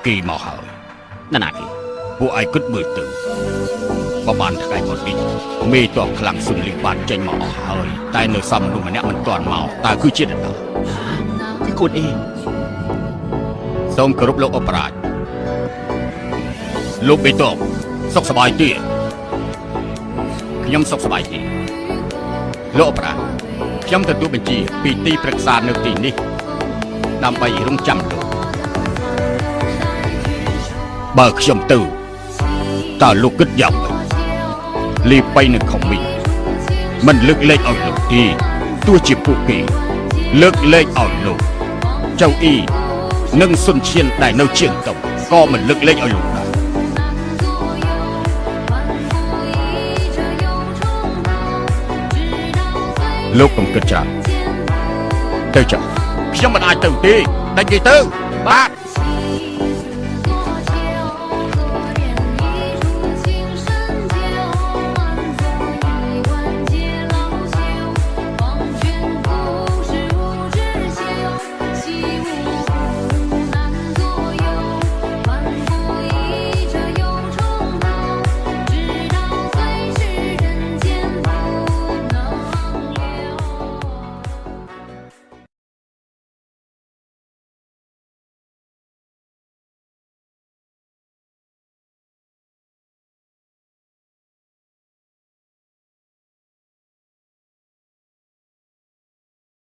គេមកហើយ ណាណាគេ ពួកឯងគិតមើលទៅបើបានថ្ងៃមុននេះមេតបខ្លាំងសុនលីបានចេញមកអស់ហើយតែនៅសំនោះម្នាក់មិនទាន់មកតើគឺជានរណា គឺខ្លួនអេ សូមគោរពលោកអបរាជលោកមេតបសុខសប្បាយទេខ្ញុំសុខសប្បាយទេលោកអបរាជខ្ញុំទទួលបញ្ជាពីទីប្រឹក្សានៅទីនេះដើម្បីរងចាំលោកបើខ្ញុំទៅតើលោកគិតយ៉ាងម៉េចលីបៃនឹងខំមីមិនលើកលែងឲ្យលោកទេទោះជាពួកគេលើកលែងឲ្យលោកចៅអ៊ីនិងសុនឈៀនដែលនៅជាងតុងក៏មិនលើកលែងឲ្យលោកដែរលោកកុំគិតច្រើនទៅចុះខ្ញុំមិនអាចទៅទេដាច់គេទៅបាទ